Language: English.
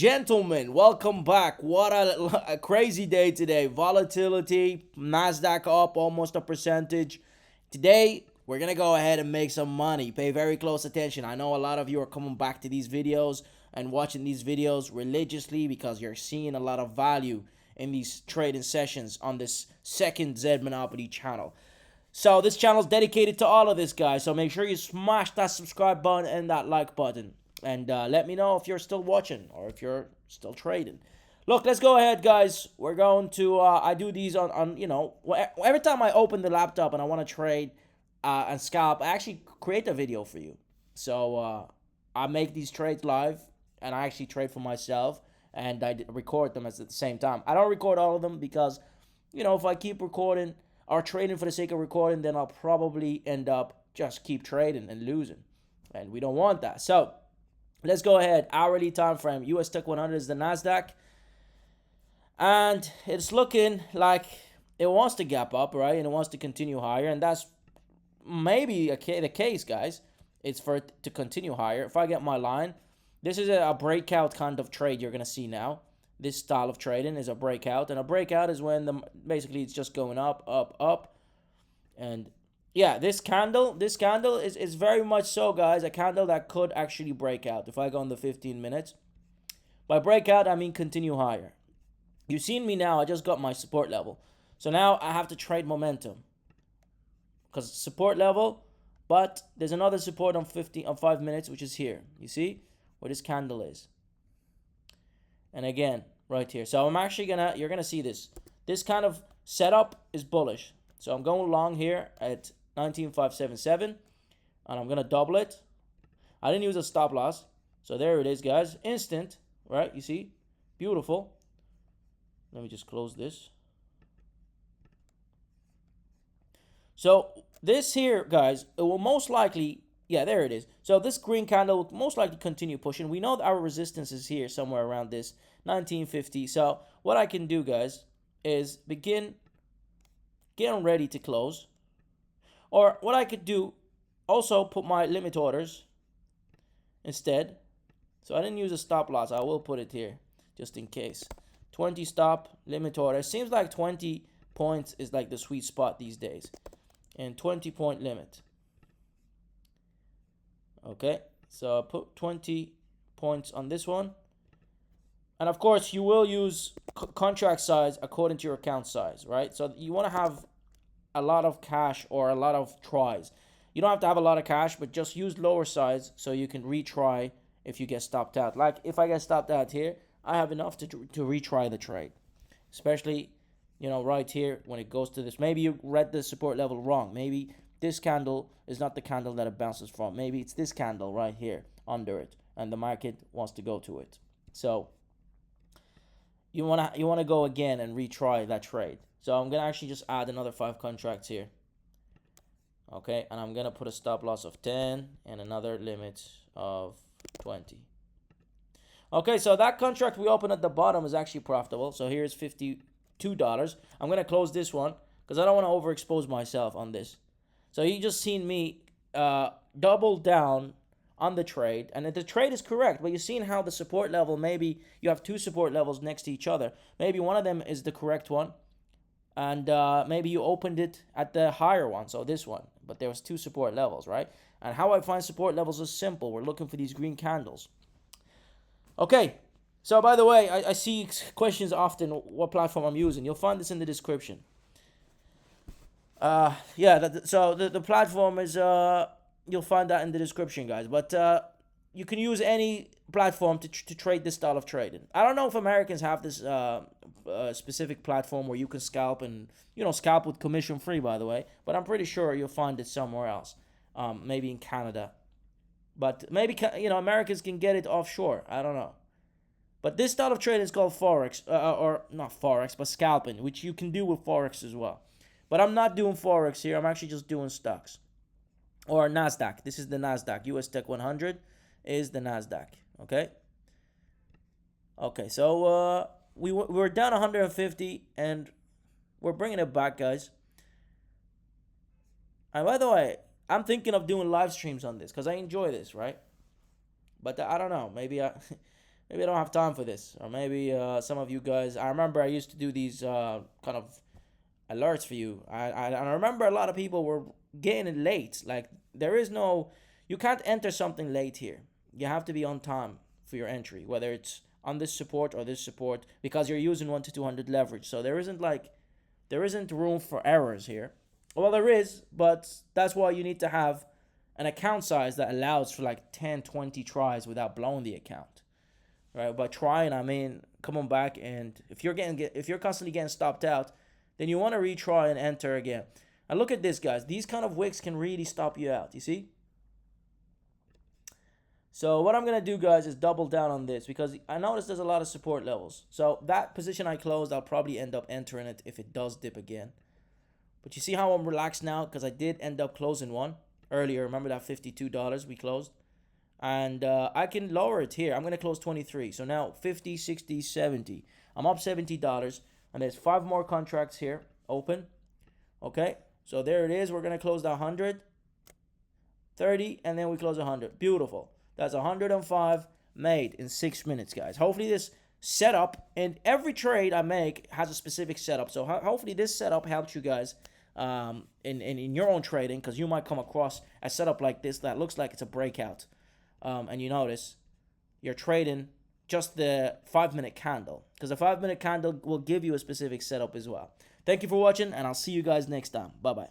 Gentlemen, welcome back. What a crazy day today. Volatility, Nasdaq up almost a percentage. Today, we're going to go ahead and make some money. Pay very close attention. I know a lot of you are coming back to these videos and watching these videos religiously because you're seeing a lot of value in these trading sessions on this second Z Monopoly channel. So this channel is dedicated to all of this, guys. So make sure you smash that subscribe button and that like button. And let me know if you're still watching or if you're still trading. Look, let's go ahead, guys. We're going to, I do these on every time I open the laptop and I want to trade and scalp, I actually create a video for you. So I make these trades live and I actually trade for myself and I record them at the same time. I don't record all of them because, if I keep recording or trading for the sake of recording, then I'll probably end up just keep trading and losing. And we don't want that. So let's go ahead. Hourly time frame. US Tech 100 is the Nasdaq. And it's looking like it wants to gap up, right? And it wants to continue higher. And that's maybe the case, guys. It's for it to continue higher. If I get my line, this is a breakout kind of trade you're going to see now. This style of trading is a breakout. And a breakout is when basically it's just going up, up, up. And yeah, this candle is very much so, guys, a candle that could actually break out. If I go on the 15 minutes. By breakout, I mean continue higher. You've seen me now. I just got my support level. So now I have to trade momentum. Because support level, but there's another support on 5 minutes, which is here. You see where this candle is. And again, right here. So I'm actually you're gonna see this. This kind of setup is bullish. So I'm going long here at 19,577, and I'm gonna double it. I didn't use a stop loss, so there it is, guys. Instant, right? You see, beautiful. Let me just close this. So this here, guys, it will most likely, yeah, there it is. So this green candle will most likely continue pushing. We know that our resistance is here somewhere around this 1950. So what I can do, guys, is begin getting ready to close. Or what I could do, also put my limit orders instead. So I didn't use a stop loss. I will put it here just in case. 20 stop limit order. Seems like 20 points is like the sweet spot these days. And 20 point limit. Okay, so I put 20 points on this one. And of course, you will use contract size according to your account size, right? So you want to have a lot of cash or a lot of tries. You don't have to have a lot of cash, but just use lower size so you can retry if you get stopped out. Like if I get stopped out here, I have enough to retry the trade. Especially, right here when it goes to this. Maybe you read the support level wrong. Maybe this candle is not the candle that it bounces from. Maybe it's this candle right here under it, and the market wants to go to it. So you wanna go again and retry that trade. So I'm gonna actually just add another 5 contracts here. Okay, and I'm gonna put a stop loss of 10 and another limit of 20. Okay, so that contract we opened at the bottom is actually profitable. So here's $52. I'm gonna close this one because I don't want to overexpose myself on this. So you just seen me double down on the trade, and the trade is correct, but you've seen how the support level, maybe you have 2 support levels next to each other. Maybe one of them is the correct one, and maybe you opened it at the higher one, so this one, but there was 2 support levels, right? And how I find support levels is simple. We're looking for these green candles. Okay, so by the way, I see questions often what platform I'm using. You'll find this in the description. So the platform is you'll find that in the description, guys. But you can use any platform to trade this style of trading. I don't know if Americans have this specific platform where you can scalp and scalp with commission free, by the way. But I'm pretty sure you'll find it somewhere else, maybe in Canada. But maybe Americans can get it offshore. I don't know. But this style of trading is called forex, or not forex, but scalping, which you can do with forex as well. But I'm not doing forex here. I'm actually just doing stocks. Or Nasdaq. This is the Nasdaq. US Tech 100 is the Nasdaq. Okay. Okay. So we're down 150 and we're bringing it back, guys. And by the way, I'm thinking of doing live streams on this because I enjoy this, right? But I don't know. Maybe maybe I don't have time for this, or maybe some of you guys. I remember I used to do these kind of alerts for you. I remember a lot of people were getting it late. Like there is no, you can't enter something late here. You have to be on time for your entry, whether it's on this support or this support, because you're using 1 to 200 leverage. So there isn't room for errors here. Well, there is, but that's why you need to have an account size that allows for like 10, 20 tries without blowing the account. Right? By trying, I mean, come on back, and if you're constantly getting stopped out, then you want to retry and enter again. And look at this, guys. These kind of wicks can really stop you out. You see? So what I'm going to do, guys, is double down on this because I noticed there's a lot of support levels. So that position I closed, I'll probably end up entering it if it does dip again. But you see how I'm relaxed now because I did end up closing one earlier. Remember that $52 we closed? And I can lower it here. I'm going to close 23. So now 50, 60, 70. I'm up $70. And there's 5 more contracts here open. Okay. So there it is. We're going to close the 100. 30. And then we close 100. Beautiful. That's 105 made in 6 minutes, guys. Hopefully this setup, and every trade I make has a specific setup. So hopefully this setup helps you guys in your own trading, because you might come across a setup like this that looks like it's a breakout. And you notice you're trading just the 5-minute candle, because the 5-minute candle will give you a specific setup as well. Thank you for watching, and I'll see you guys next time. Bye-bye.